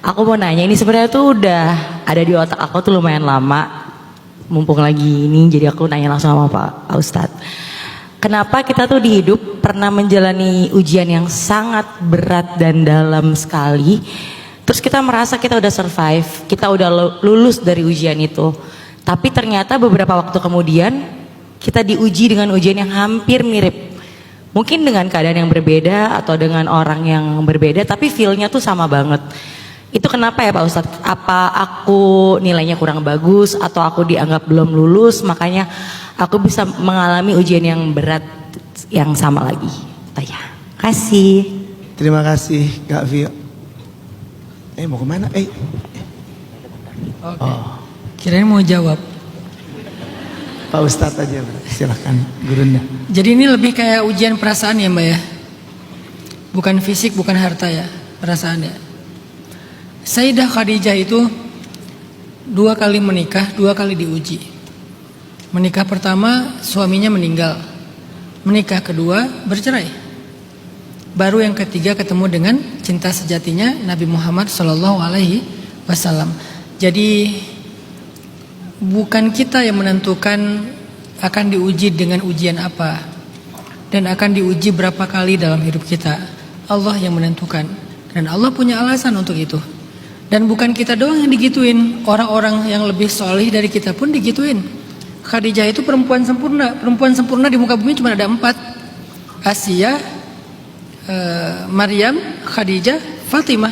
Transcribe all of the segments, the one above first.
Aku mau nanya, ini sebenarnya tuh udah ada di otak aku tuh lumayan lama. Mumpung lagi ini, jadi aku nanya langsung sama Pak Ustadz. Kenapa kita tuh di hidup pernah menjalani ujian yang sangat berat dan dalam sekali, terus kita merasa kita udah survive, kita udah lulus dari ujian itu. Tapi ternyata beberapa waktu kemudian kita diuji dengan ujian yang hampir mirip. Mungkin dengan keadaan yang berbeda atau dengan orang yang berbeda, tapi feel-nya tuh sama banget. Itu kenapa ya Pak Ustadz? Apa aku nilainya kurang bagus atau aku dianggap belum lulus, makanya aku bisa mengalami ujian yang berat yang sama lagi? Oh ya, kasih. Terima kasih Kak Vio. Mau kemana? Oke. Kirain mau jawab. Pak Ustadz aja, silahkan Gurunda. Jadi ini lebih kayak ujian perasaan ya Mbak ya. Bukan fisik, bukan harta ya, perasaan ya. Sayyidah Khadijah itu 2 kali menikah, 2 kali diuji. Menikah pertama suaminya meninggal. Menikah kedua bercerai. Baru yang ketiga ketemu dengan cinta sejatinya Nabi Muhammad SAW. Jadi bukan kita yang menentukan akan diuji dengan ujian apa dan akan diuji berapa kali dalam hidup kita. Allah yang menentukan dan Allah punya alasan untuk itu. Dan bukan kita doang yang digituin, orang-orang yang lebih solih dari kita pun digituin. Khadijah itu perempuan sempurna. Perempuan sempurna di muka bumi cuma ada 4. Asia, Maryam, Khadijah, Fatimah.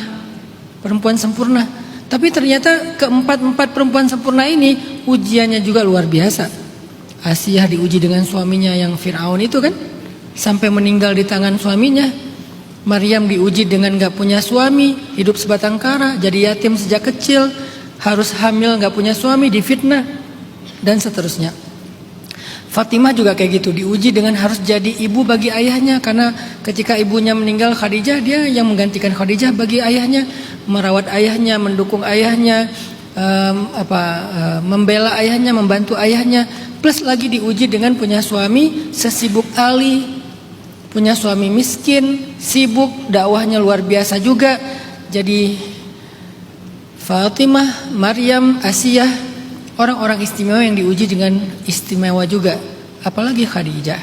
Perempuan sempurna. Tapi ternyata keempat perempuan sempurna ini ujiannya juga luar biasa. Asia diuji dengan suaminya yang Fir'aun itu kan, sampai meninggal di tangan suaminya. Maryam diuji dengan gak punya suami, hidup sebatang kara, jadi yatim sejak kecil, harus hamil gak punya suami, difitnah, dan seterusnya. Fatimah juga kayak gitu, diuji dengan harus jadi ibu bagi ayahnya, karena ketika ibunya meninggal Khadijah, dia yang menggantikan Khadijah bagi ayahnya, merawat ayahnya, mendukung ayahnya, membela ayahnya, membantu ayahnya, plus lagi diuji dengan punya suami sesibuk Ali, punya suami miskin, sibuk, dakwahnya luar biasa juga. Jadi Fatimah, Maryam, Asiyah, orang-orang istimewa yang diuji dengan istimewa juga. Apalagi Khadijah.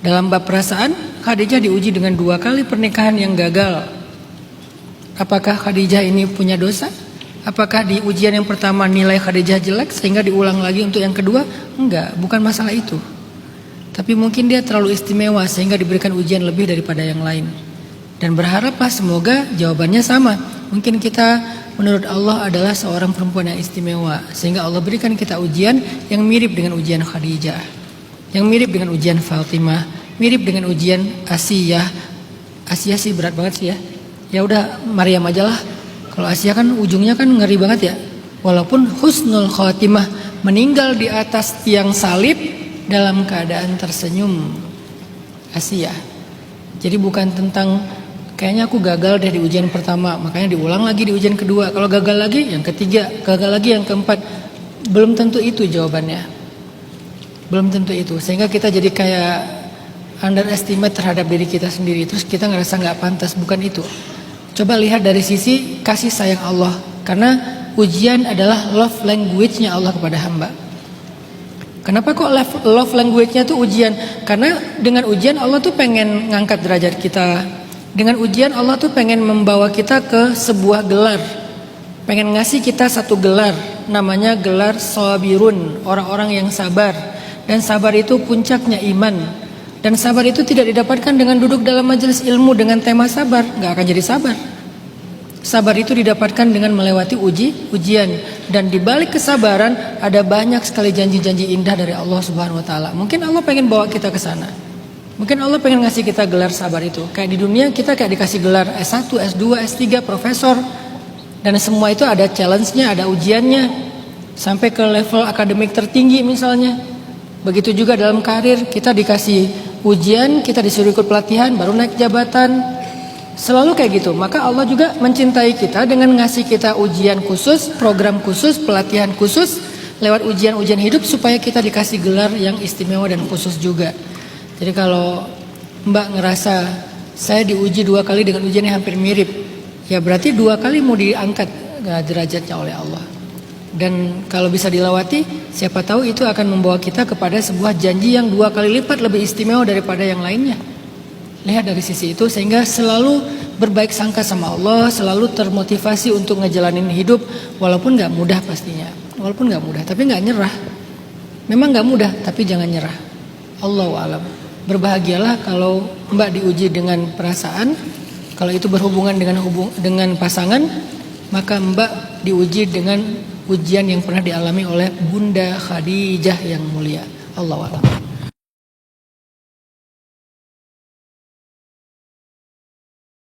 Dalam bab perasaan, Khadijah diuji dengan 2 kali pernikahan yang gagal. Apakah Khadijah ini punya dosa? Apakah di ujian yang pertama nilai Khadijah jelek sehingga diulang lagi untuk yang kedua? Enggak, bukan masalah itu. Tapi mungkin dia terlalu istimewa sehingga diberikan ujian lebih daripada yang lain. Dan berharaplah semoga jawabannya sama. Mungkin kita menurut Allah adalah seorang perempuan yang istimewa, sehingga Allah berikan kita ujian yang mirip dengan ujian Khadijah, yang mirip dengan ujian Fatimah, mirip dengan ujian Asiyah. Asiyah sih berat banget sih ya. Ya udah Maryam aja lah. Kalau Asiyah kan ujungnya kan ngeri banget ya. Walaupun husnul khatimah, meninggal di atas tiang salib dalam keadaan tersenyum. Asiyah. Jadi bukan tentang kayaknya aku gagal deh di ujian pertama, makanya diulang lagi di ujian kedua. Kalau gagal lagi yang ketiga, gagal lagi yang keempat. Belum tentu itu jawabannya. Belum tentu itu. Sehingga kita jadi kayak underestimate terhadap diri kita sendiri. Terus kita ngerasa gak pantas. Bukan itu. Coba lihat dari sisi kasih sayang Allah. Karena ujian adalah love language-nya Allah kepada hamba. Kenapa kok love language-nya tuh ujian? Karena dengan ujian Allah tuh pengen ngangkat derajat kita. Dengan ujian Allah tuh pengen membawa kita ke sebuah gelar. Pengen ngasih kita satu gelar. Namanya gelar sabirun, orang-orang yang sabar. Dan sabar itu puncaknya iman. Dan sabar itu tidak didapatkan dengan duduk dalam majelis ilmu dengan tema sabar. Gak akan jadi sabar. Sabar itu didapatkan dengan melewati ujian. Dan di balik kesabaran ada banyak sekali janji-janji indah dari Allah Subhanahu wa taala. Mungkin Allah pengen bawa kita ke sana. Mungkin Allah pengen ngasih kita gelar sabar itu. Kayak di dunia kita kayak dikasih gelar S1, S2, S3, profesor. Dan semua itu ada challenge-nya, ada ujiannya. Sampai ke level akademik tertinggi misalnya. Begitu juga dalam karir, kita dikasih ujian, kita disuruh ikut pelatihan, baru naik jabatan. Selalu kayak gitu. Maka Allah juga mencintai kita dengan ngasih kita ujian khusus, program khusus, pelatihan khusus lewat ujian-ujian hidup supaya kita dikasih gelar yang istimewa dan khusus juga. Jadi kalau Mbak ngerasa saya diuji 2 kali dengan ujian yang hampir mirip, ya berarti 2 kali mau diangkat derajatnya oleh Allah. Dan kalau bisa dilewati, siapa tahu itu akan membawa kita kepada sebuah janji yang 2 kali lipat lebih istimewa daripada yang lainnya. Lihat dari sisi itu, sehingga selalu berbaik sangka sama Allah, selalu termotivasi untuk ngejalanin hidup, walaupun gak mudah pastinya. Walaupun gak mudah, tapi gak nyerah. Memang gak mudah, tapi jangan nyerah. Allahu a'lam. Berbahagialah kalau Mbak diuji dengan perasaan. Kalau itu berhubungan dengan pasangan, maka Mbak diuji dengan ujian yang pernah dialami oleh Bunda Khadijah yang mulia. Allahu a'lam.